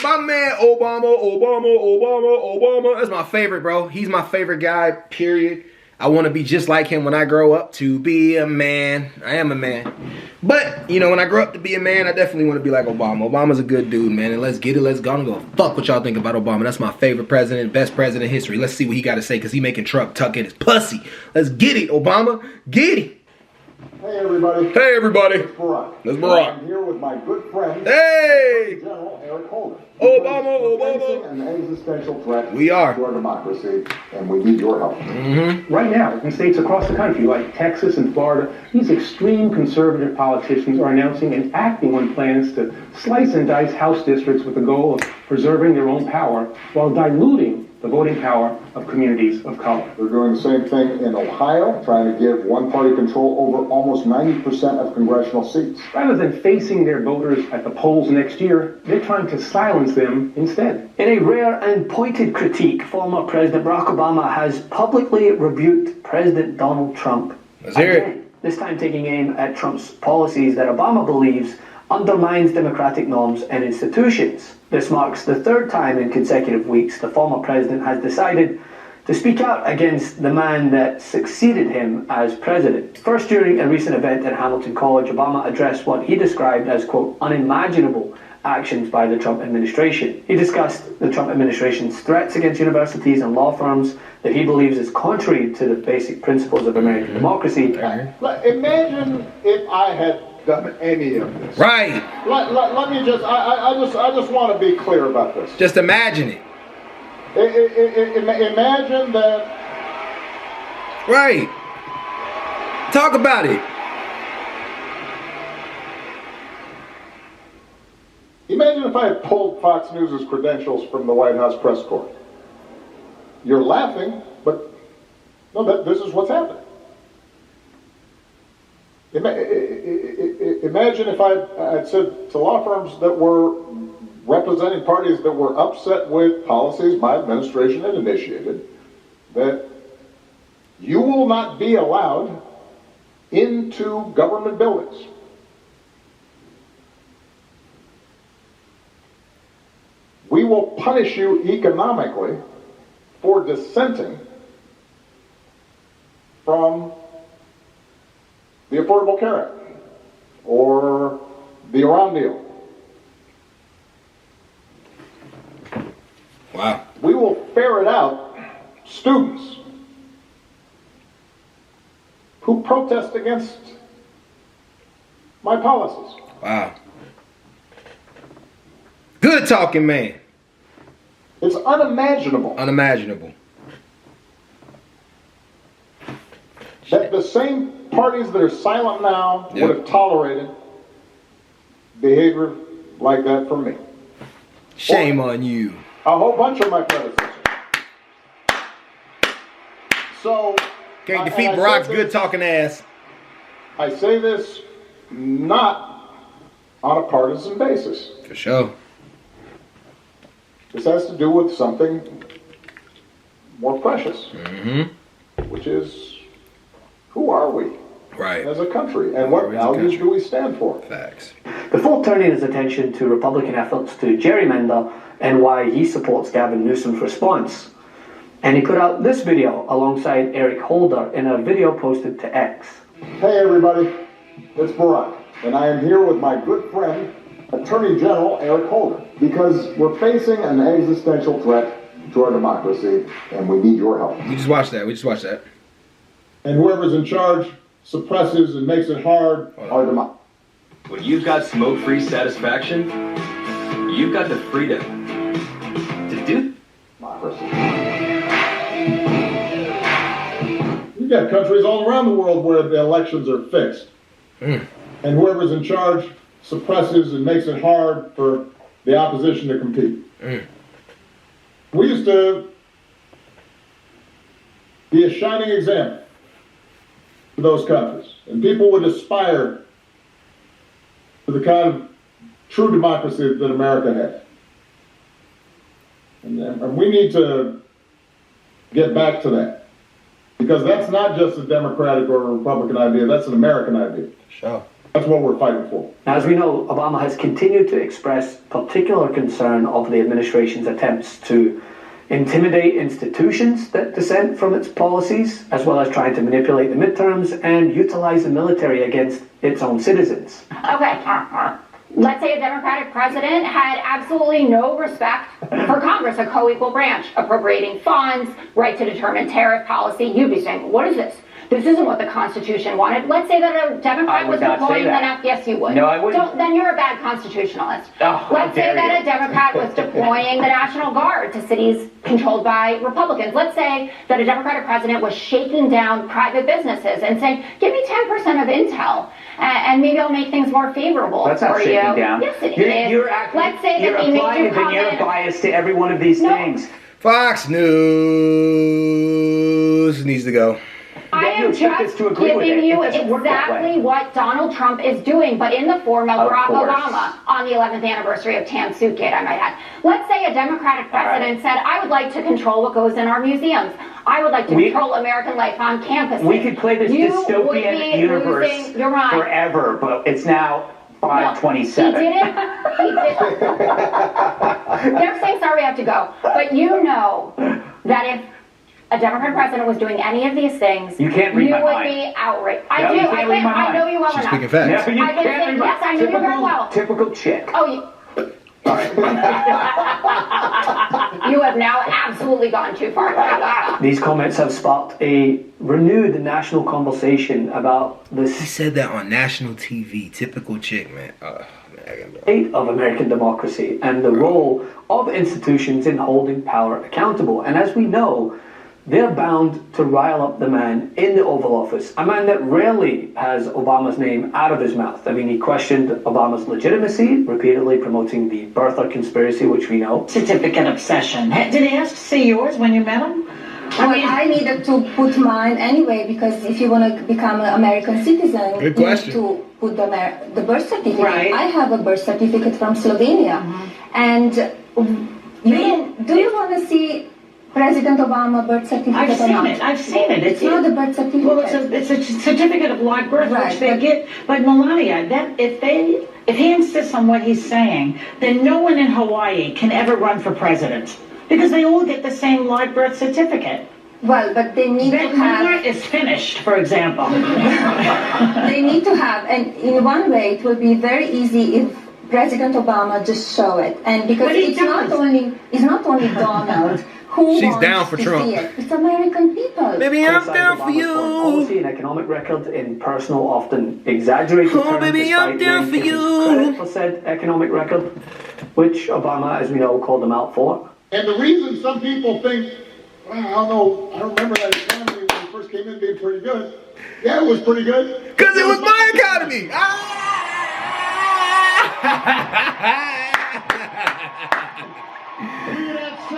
My man, Obama. That's my favorite, bro. He's my favorite guy, period. I want to be just like him when I grow up to be a man. I am a man. But, you know, when I grow up to be a man, I definitely want to be like Obama. Obama's a good dude, man. And let's get it. Let's go. I don't go fuck what y'all think about Obama. That's my favorite president, best president in history. Let's see what he got to say because he making Trump tuck in his pussy. Let's get it, Obama. Get it. Hey, everybody. Hey, everybody. It's Barack. That's Barack. I'm here with my good friend, Hey. General Eric Holder. Obama. Facing an existential threat We are. to our democracy, and we need your help. Right now, in states across the country, like Texas and Florida, these extreme conservative politicians are announcing and acting on plans to slice and dice House districts with the goal of preserving their own power while diluting the voting power of communities of color. They're doing the same thing in Ohio, trying to give one-party control over almost 90% of congressional seats. Rather than facing their voters at the polls next year, they're trying to silence them instead. In a rare and pointed critique, former President Barack Obama has publicly rebuked President Donald Trump. Let's hear it. This time taking aim at Trump's policies that Obama believes undermines democratic norms and institutions. This marks the third time in consecutive weeks the former president has decided to speak out against the man that succeeded him as president. First, during a recent event at Hamilton College, Obama addressed what he described as, quote, unimaginable actions by the Trump administration. He discussed the Trump administration's threats against universities and law firms that he believes is contrary to the basic principles of American democracy. Imagine if I had done any of this. Right. Let me just, I just want to be clear about this. Just imagine it. Imagine that. Right. Talk about it. Imagine if I had pulled Fox News' credentials from the White House press corps. You're laughing, but no, this is what's happening. Imagine if I'd said to law firms that were representing parties that were upset with policies my administration had initiated, that you will not be allowed into government buildings. We will punish you economically for dissenting from the Affordable Care Act or the Iran deal. Wow. We will ferret out students who protest against my policies. Wow. Good talking, man. It's unimaginable Unimaginable. that the same parties that are silent now would have tolerated behavior like that from me. Shame on you. A whole bunch of my predecessors. So, Can't defeat Barack's good talking ass. I say this not on a partisan basis. For sure. This has to do with something more precious, which is, who are we Right. as a country, and what values do we stand for? Facts. Before turning his attention to Republican efforts to gerrymander and why he supports Gavin Newsom's response. And he put out this video alongside Eric Holder in a video posted to X. Hey everybody, it's Barack, and I am here with my good friend, Attorney General Eric Holder, because we're facing an existential threat to our democracy, and we need your help. We just watched that. And whoever's in charge suppresses and makes it hard our democracy. When you've got smoke-free satisfaction, you've got the freedom to do Democracy. You've got countries all around the world where the elections are fixed. And whoever's in charge suppresses and makes it hard for the opposition to compete. We used to be a shining example to those countries. And people would aspire to the kind of true democracy that America has. And we need to get back to that. Because that's not just a Democratic or a Republican idea, that's an American idea. Sure. That's what we're fighting for. Now, as we know, Obama has continued to express particular concern of the administration's attempts to intimidate institutions that dissent from its policies, as well as trying to manipulate the midterms and utilize the military against its own citizens. Okay. Let's say a Democratic president had absolutely no respect for Congress, a co-equal branch, appropriating funds, right to determine tariff policy. You'd be saying, what is this? This isn't what the Constitution wanted. Let's say that a Democrat was deploying the yes, you would. No, I wouldn't. Then you're a bad constitutionalist. Oh, Let's say that a Democrat was deploying the National Guard to cities controlled by Republicans. Let's say that a Democratic president was shaking down private businesses and saying, give me 10% of intel, and maybe I'll make things more favorable That's for not you. shaking down. Yes, it is. Let's say you're that he made applying you a veneer comment. bias to every one of these things. Fox News needs to go. I am just giving you exactly what Donald Trump is doing, but in the form of Barack Obama on the 11th anniversary of Tam Suitgate, I might add. Let's say a Democratic president said, I would like to control what goes in our museums. I would like to control American life on campuses. We could play this dystopian universe forever, but it's now 5:27. No, he didn't. They're saying, sorry, we have to go. But you know that if a Democratic president was doing any of these things, you can't read my mind. You would be outraged. I do. I know you well enough. She's speaking facts. No, you can't read my yes, I know you very well. Typical chick. Oh, you. You have now absolutely gone too far. These comments have sparked a renewed national conversation about the He said that on national TV. Typical chick, man. state of American democracy and the role of institutions in holding power accountable. And as we know, they're bound to rile up the man in the Oval Office, a man that rarely has Obama's name out of his mouth. I mean, he questioned Obama's legitimacy, repeatedly promoting the birther conspiracy, which we know. Certificate obsession. Did he ask to see yours when you met him? I needed to put mine anyway, because if you want to become an American citizen, you need to put the birth certificate. Right. I have a birth certificate from Slovenia. And do you want to see President Obama birth certificate or not? I've seen it. It's not a birth certificate. Well, it's a certificate of live birth, which they get. But Melania, if he insists on what he's saying, then no one in Hawaii can ever run for president because they all get the same live birth certificate. Well, but they need to have... is finished, for example. They need to have, and in one way, it will be very easy if President Obama just show it, and because it's not only Donald. She's down for Trump. It's American people. Baby, I'm down for you. Policy and economic record in personal, often exaggerated terms. Baby, I'm down for you. Credit for said economic record, which Obama, as we know, called them out for. And the reason some people think, well, I don't know, I remember that economy when it first came in being pretty good. Yeah, it was pretty good. Because it was my economy.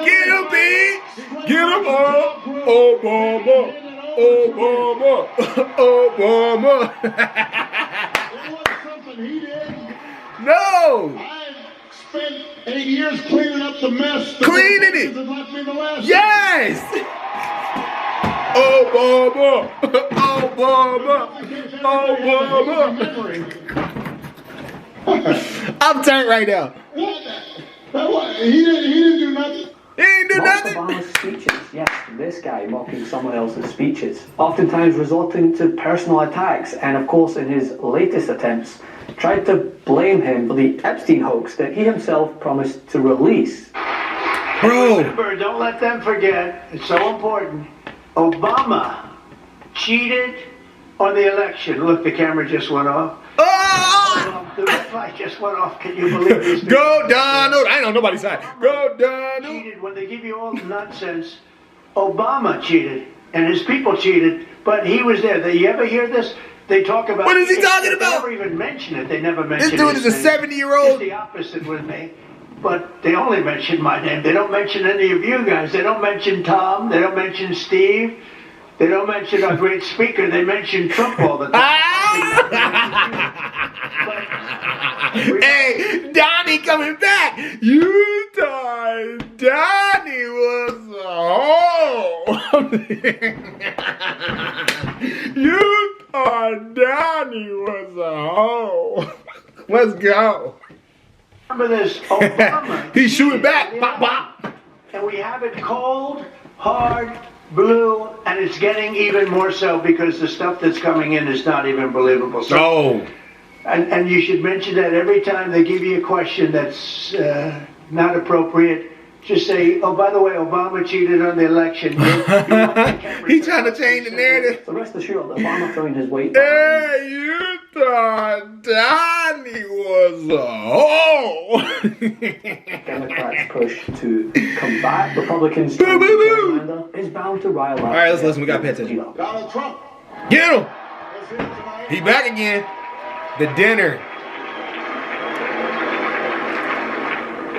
Get him, B. Get him up. Obama. Obama. Obama. It wasn't something he did. No. I spent 8 years cleaning up the mess. Cleaning it. Left me the last Yes. Obama. Obama. Obama. I'm turned right now. He didn't do nothing. He ain't do nothing. Obama's speeches, yes, this guy mocking someone else's speeches, oftentimes resorting to personal attacks, and of course in his latest attempts, tried to blame him for the Epstein hoax that he himself promised to release. Bro. Remember, don't let them forget, it's so important, Obama cheated on the election. Look, the camera just went off. Oh! The red light just went off. Can you believe this? Go Donald! I ain't on nobody's side. Go Donald! Cheated when they give you all the nonsense. Obama cheated, and his people cheated, but he was there. You ever hear this? They talk about. What is he talking about? They never even mention it. They never mention. This dude is a 70-year-old. It's the opposite with me. But they only mention my name. They don't mention any of you guys. They don't mention Tom. They don't mention Steve. They don't mention our great speaker. They mention Trump all the time. Hey, Donnie coming back. You thought Donnie was home. You Donnie was a hoe. Let's go. Remember this Obama. He's shooting back. Bop, bop. And we have it cold, hard, blue, and it's getting even more so because the stuff that's coming in is not even believable. So, Oh. And you should mention that every time they give you a question that's not appropriate. Just say, oh, by the way, Obama cheated on the election. He's trying to change the narrative. So rest assured, Obama throwing his weight. Hey, you thought Donnie was a hoe. Democrats' push to combat Republicans' gerrymander is bound to rile up. All right, let's listen. We got to pay attention. Donald Trump. Get him. He back again. The dinner.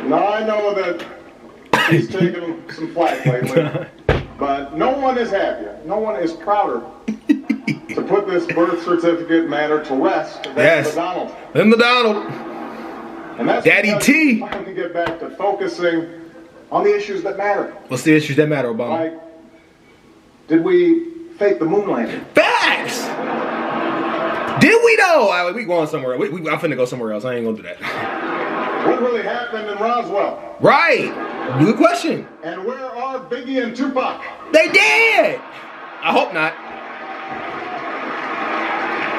Now, I know that he's taken some flack lately, but no one is happier. No one is prouder to put this birth certificate matter to rest than the Donald. Than the Donald. And that's Daddy T. I can get back to focusing on the issues that matter. What's the issues that matter, Obama? Like, did we fake the moon landing? Facts! Did we though? We going somewhere. I'm finna go somewhere else. I ain't gonna do that. What really happened in Roswell? Right. Good question. And where are Biggie and Tupac? They did. I hope not.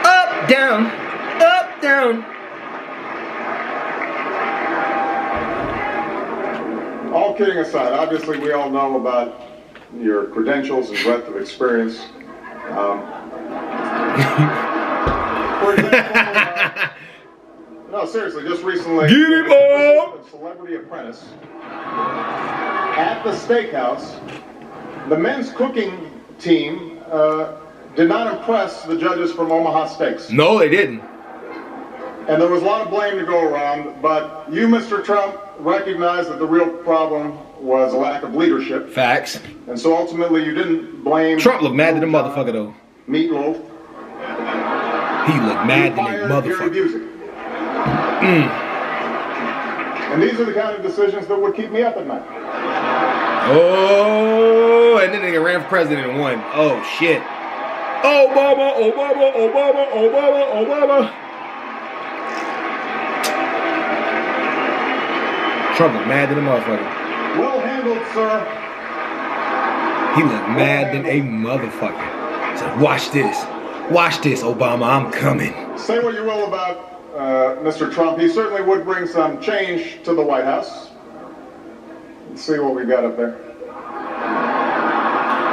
Up, down. Up, down. All kidding aside, obviously we all know about your credentials and breadth of experience. For example, no, seriously, just recently, Celebrity Apprentice at the steakhouse, the men's cooking team did not impress the judges from Omaha Steaks. No, they didn't. And there was a lot of blame to go around, but you, Mr. Trump, recognized that the real problem was a lack of leadership. Facts. And so ultimately you didn't blame... Trump looked mad at the motherfucker, though. Meatloaf. He looked mad at the motherfucker. And these are the kind of decisions that would keep me up at night. Oh, and then they ran for president and won. Oh, shit. Obama, Obama, Obama, Obama, Obama. Trump looked mad than a motherfucker. Well handled, sir. He looked mad than a motherfucker. So watch this. Watch this, Obama. I'm coming. Say what you will about Mr. Trump. He certainly would bring some change to the White House. Let's see what we got up there.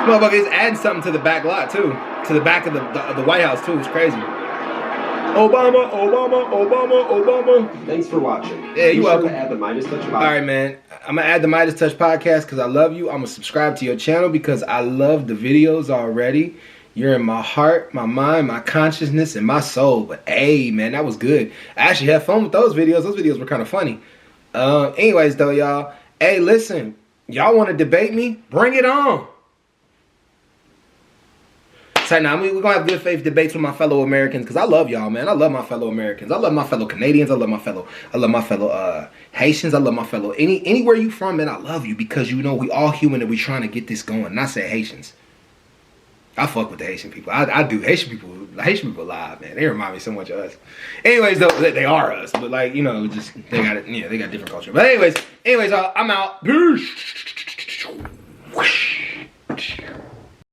Motherfucker is adding something to the back lot, too. To the back of the White House, too. It's crazy. Obama, Obama, Obama, Obama. Thanks for watching. Yeah, you're welcome. Add the Midas Touch podcast. All right, man. I'm going to add the Midas Touch podcast because I love you. I'm going to subscribe to your channel because I love the videos already. You're in my heart, my mind, my consciousness, and my soul. But, hey, man, that was good. I actually had fun with those videos. Those videos were kind of funny. Anyways, though, y'all. Hey, listen. Y'all want to debate me? Bring it on. So now we're going to have good faith debates with my fellow Americans because I love y'all, man. I love my fellow Americans. I love my fellow Canadians. I love my fellow Haitians. I love my fellow anywhere you from, man. I love you because you know we all human and we trying to get this going. And I said Haitians. I fuck with the Haitian people. I do. Haitian people alive, man. They remind me so much of us. Anyways, though, they are us, but like, you know, just they got different culture. But anyways, I'm out. Peace.